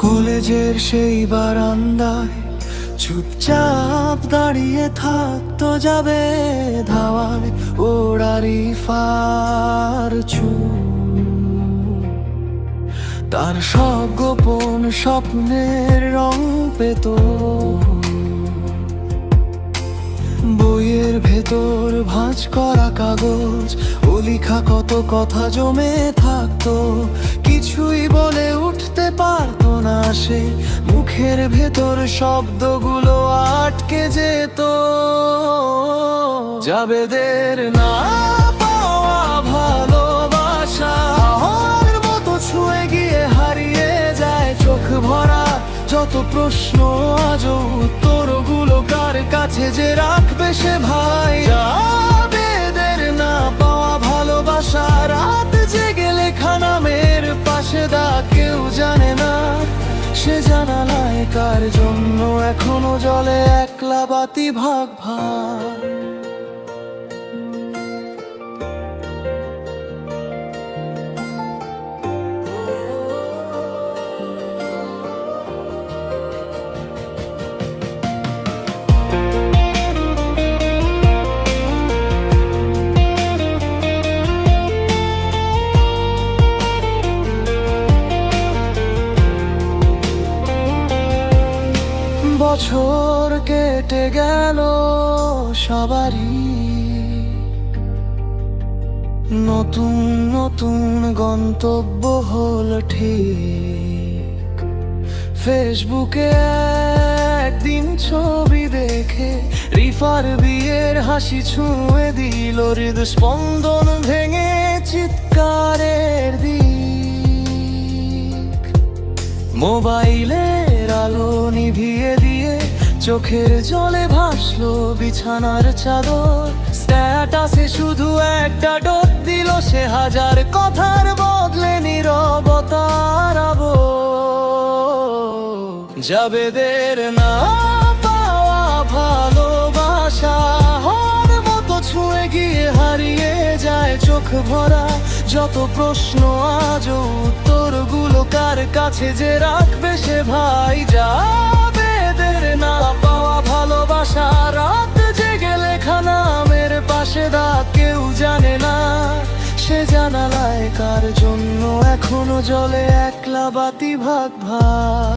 কলেজের সেই বারান্দায় চুপচাপ দাঁড়িয়ে থাকতো যাবে ধাওয়ায় ওড়ারি ফার তার সব গোপন স্বপ্নের রং পেত বইয়ের ভেতর ভাঁজ করা কাগজ ও লেখা কত কথা জমে থাকতো, কিছুই বলে উঠতে পারতো না সে, মুখের ভেতর শব্দগুলো আটকে যেত। জাবেদের না পাওয়া ভালোবাসা হাওয়ার মতো ছুঁয়ে গিয়ে হারিয়ে যায় চোখ ভরা যত প্রশ্ন, আজও উত্তরগুলো কার কাছে যে রাখবে সে ভাই। জাবেদের না পাওয়া ভালোবাসা রাত জেগে লেখা নামের পাশে দা কেউ জানে না সে জানালায় কার জন্য এখনো জ্বলে একলা বাতি ভাগ ভাগ। বছর কেটে গেল সবারই, নতুন নতুন গন্তব্য হল ঠিক। ফেসবুকে একদিন ছবি দেখে রিফার বিয়ের হাসি ছুঁয়ে দিল হৃদয় স্পন্দন ভেঙে চিৎকারের দিক। মোবাইলের আলো নিভিয়ে দিয়ে চোখের জলে ভাসলো বিছানার চাদর, স্ট্যাটাসে শুধু একটা ডট দিল সে, হাজার কথার বদলে নীরবতার আবহ। জাবেদের না পাওয়া ভালোবাসা হাওয়ার মতো ছুঁয়ে গিয়ে হারিয়ে যায় চোখ ভরা যত প্রশ্ন, আজও উত্তরগুলো কার কাছে যে রাখবে সে ভাই। জাবেদের না পাওয়া ভালোবাসা রাত জেগে লেখা নামের পাশে দা কেউ জানে না সে জানালায় কার জন্য এখনো জ্বলে একলা বাতি ভাগ ভাগ।